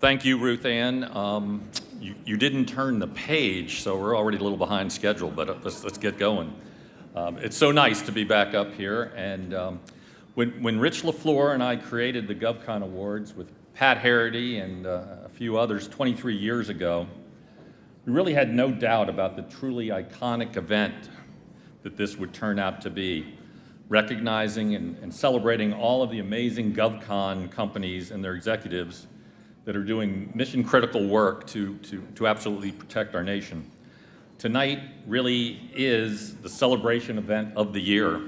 Thank you, Ruth Ann. You didn't turn the page, so we're already a little behind schedule, but let's get going. It's so nice to be back up here, and when Rich LaFleur and I created the GovCon Awards with Pat Harity and a few others 23 years ago, we really had no doubt about the truly iconic event that this would turn out to be, recognizing and celebrating all of the amazing GovCon companies and their executives that are doing mission-critical work to absolutely protect our nation. Tonight really is the celebration event of the year.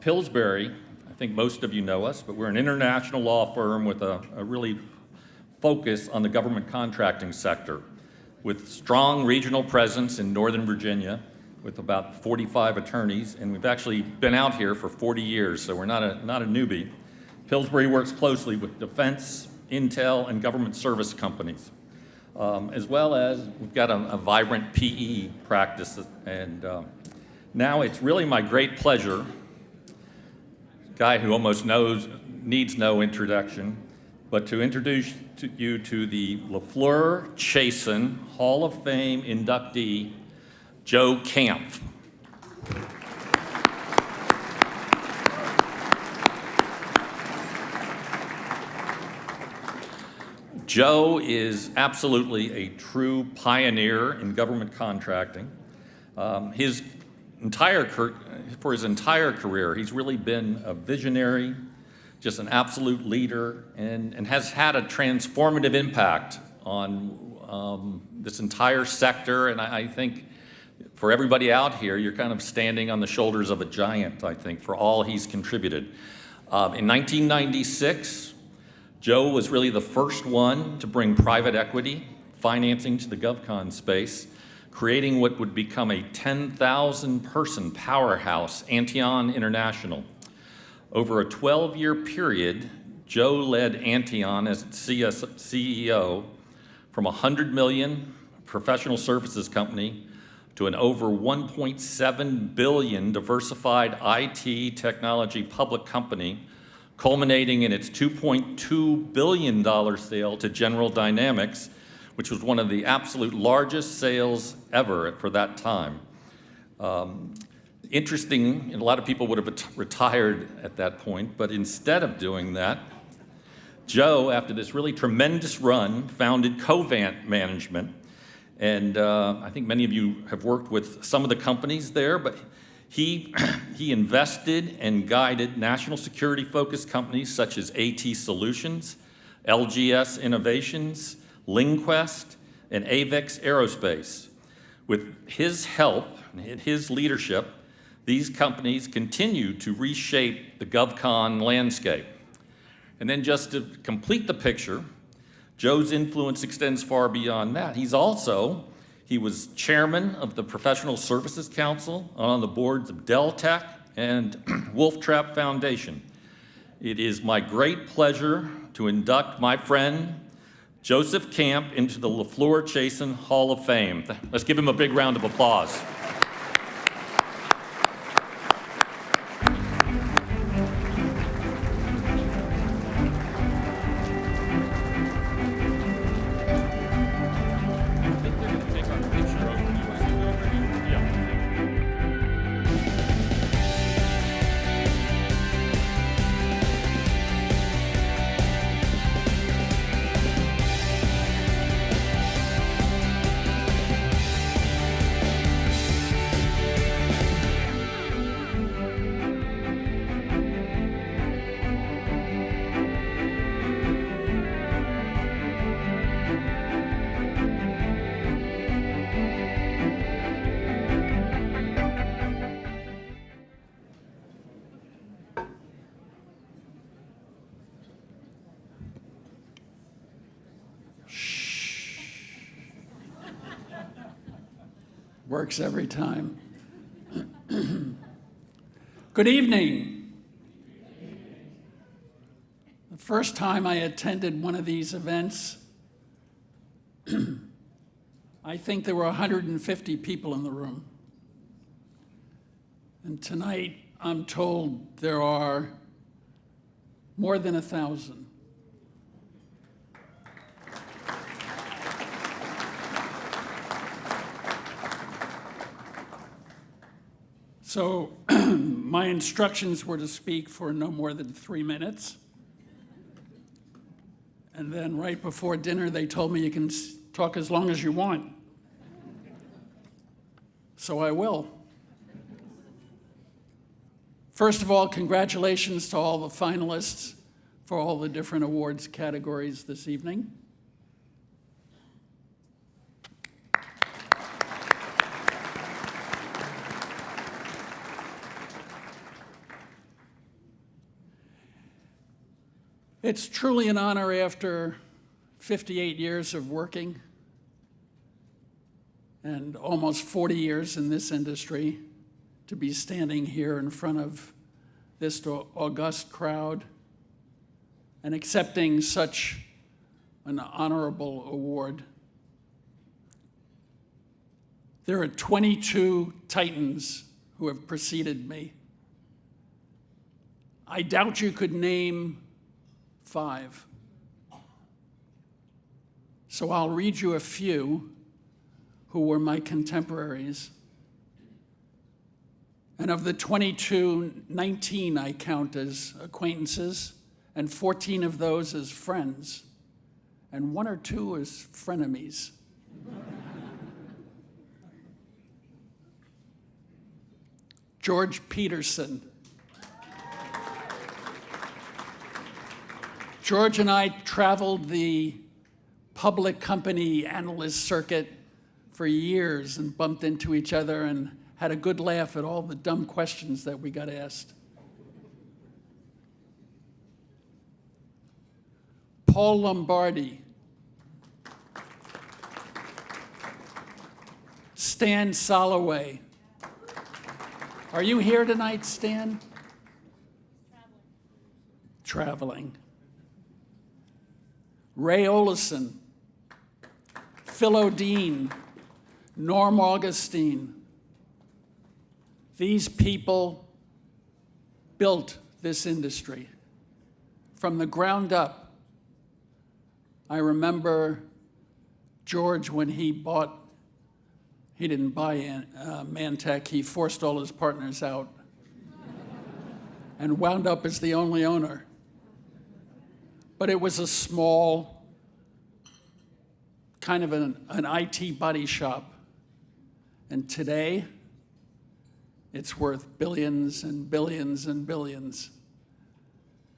Pillsbury, I think most of you know us, but we're an international law firm with a really focus on the government contracting sector, with strong regional presence in Northern Virginia, with about 45 attorneys, and we've actually been out here for 40 years, so we're not a newbie. Pillsbury works closely with defense, intel, and government service companies, as well as we've got a vibrant PE practice. And now it's really my great pleasure, guy who almost needs no introduction, but to introduce you to the LaFleur-Chason Hall of Fame inductee, Joe Kampf. Joe is absolutely a true pioneer in government contracting. For his entire career, he's really been a visionary, just an absolute leader, and has had a transformative impact on this entire sector. And I think for everybody out here, you're kind of standing on the shoulders of a giant, I think, for all he's contributed. In 1996, Joe was really the first one to bring private equity financing to the GovCon space, creating what would become a 10,000-person powerhouse, Antion International. Over a 12-year period, Joe led Antion as CEO from a $100 million professional services company to an over $1.7 billion diversified IT technology public company, culminating in its $2.2 billion sale to General Dynamics, which was one of the absolute largest sales ever for that time. Interesting, and a lot of people would have retired at that point, but instead of doing that, Joe, after this really tremendous run, founded CoVant Management. And I think many of you have worked with some of the companies there, but he invested and guided national security-focused companies such as AT Solutions, LGS Innovations, LinQuest, and Avex Aerospace. With his help and his leadership, these companies continue to reshape the GovCon landscape. And then just to complete the picture, Joe's influence extends far beyond that. He was chairman of the Professional Services Council on the boards of Dell Tech and Wolf Trap Foundation. It is my great pleasure to induct my friend, Joseph Kampf, into the LaFleur-Chason Hall of Fame. Let's give him a big round of applause. Works every time. Good evening. The first time I attended one of these events, I think there were 150 people in the room. And tonight, I'm told there are more than 1,000. So my instructions were to speak for no more than 3 minutes. And then right before dinner, they told me you can talk as long as you want. So I will. First of all, congratulations to all the finalists for all the different awards categories this evening. It's truly an honor after 58 years of working and almost 40 years in this industry to be standing here in front of this august crowd and accepting such an honorable award. There are 22 titans who have preceded me. I doubt you could name 5. So I'll read you a few who were my contemporaries. And of the 22, 19 I count as acquaintances, and 14 of those as friends, and 1 or 2 as frenemies. George Peterson. George and I traveled the public company analyst circuit for years and bumped into each other and had a good laugh at all the dumb questions that we got asked. Paul Lombardi. Stan Soloway. Are you here tonight, Stan? Traveling. Ray Olison, Phil O'Dean, Norm Augustine. These people built this industry from the ground up. I remember George when he didn't buy Mantech, he forced all his partners out and wound up as the only owner. But it was a small, kind of an IT body shop. And today, it's worth billions and billions and billions.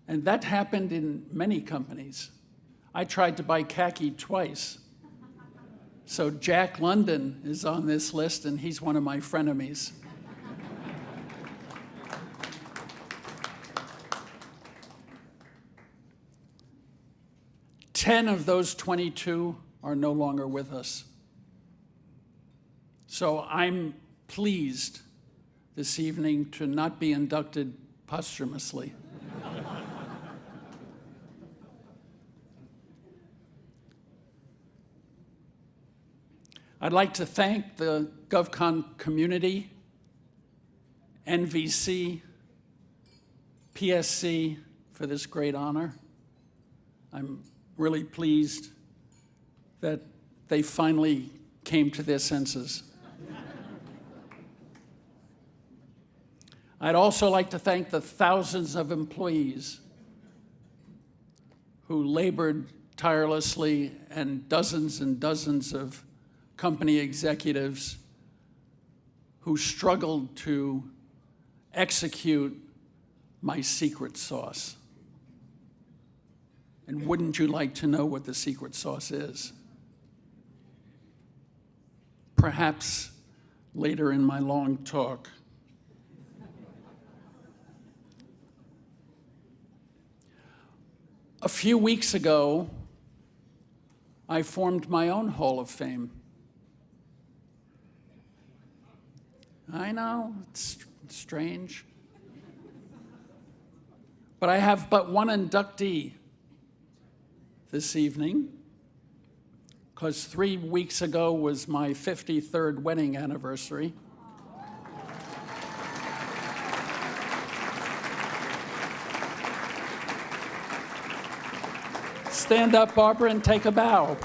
And that happened in many companies. I tried to buy khaki twice. So Jack London is on this list, and he's one of my frenemies. 10 of those 22 are no longer with us. So I'm pleased this evening to not be inducted posthumously. I'd like to thank the GovCon community, NVC, PSC for this great honor. I'm really pleased that they finally came to their senses. I'd also like to thank the thousands of employees who labored tirelessly and dozens of company executives who struggled to execute my secret sauce. And wouldn't you like to know what the secret sauce is? Perhaps later in my long talk. A few weeks ago, I formed my own Hall of Fame. I know, it's strange. But I have but one inductee this evening, because 3 weeks ago was my 53rd wedding anniversary. Stand up, Barbara, and take a bow.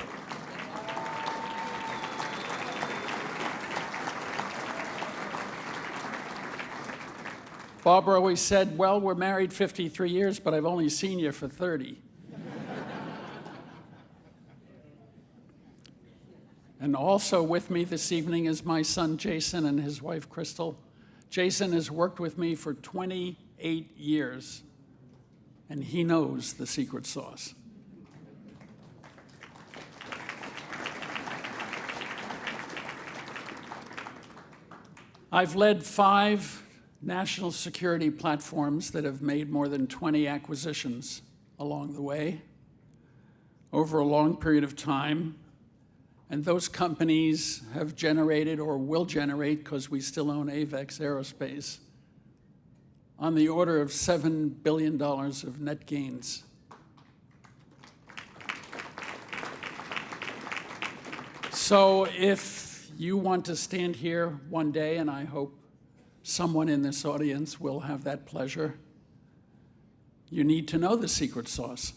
Barbara always said, well, we're married 53 years, but I've only seen you for 30. And also with me this evening is my son, Jason, and his wife, Crystal. Jason has worked with me for 28 years, and he knows the secret sauce. I've led 5 national security platforms that have made more than 20 acquisitions along the way over a long period of time. And those companies have generated or will generate, because we still own Avex Aerospace, on the order of $7 billion of net gains. So if you want to stand here one day, and I hope someone in this audience will have that pleasure, you need to know the secret sauce.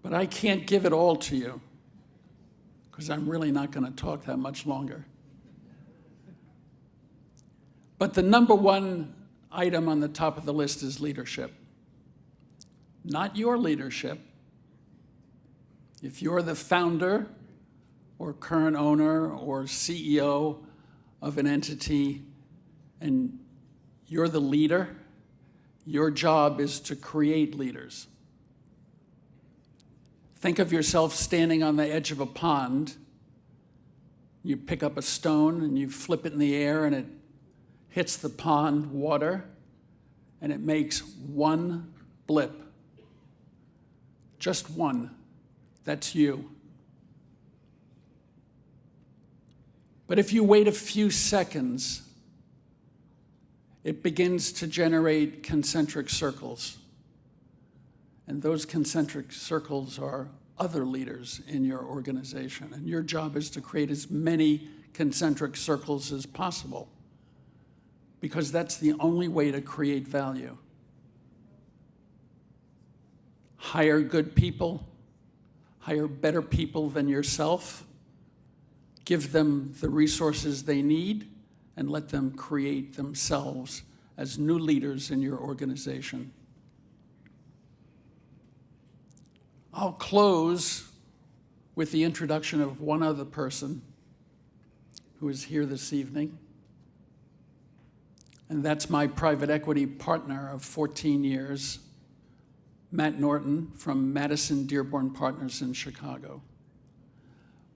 But I can't give it all to you, because I'm really not going to talk that much longer. But the number one item on the top of the list is leadership. Not your leadership. If you're the founder or current owner or CEO of an entity and you're the leader, your job is to create leaders. Think of yourself standing on the edge of a pond. You pick up a stone and you flip it in the air and it hits the pond water and it makes one blip. Just one. That's you. But if you wait a few seconds, it begins to generate concentric circles. And those concentric circles are other leaders in your organization. And your job is to create as many concentric circles as possible, because that's the only way to create value. Hire good people, hire better people than yourself, give them the resources they need, and let them create themselves as new leaders in your organization. I'll close with the introduction of one other person who is here this evening, and that's my private equity partner of 14 years, Matt Norton from Madison Dearborn Partners in Chicago.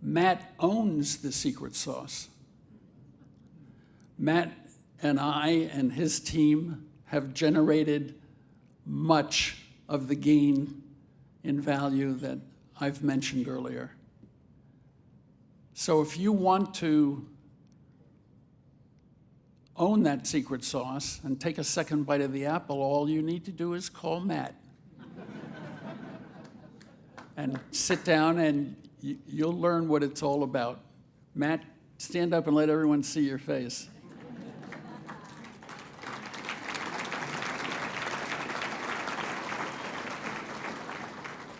Matt owns the secret sauce. Matt and I and his team have generated much of the gain in value that I've mentioned earlier. So if you want to own that secret sauce and take a second bite of the apple, all you need to do is call Matt. And sit down and you'll learn what it's all about. Matt, stand up and let everyone see your face.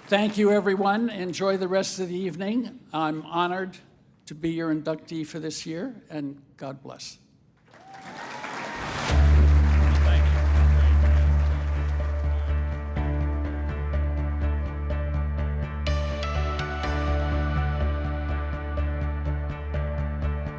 Thank you, everyone. Enjoy the rest of the evening. I'm honored to be your inductee for this year, and God bless.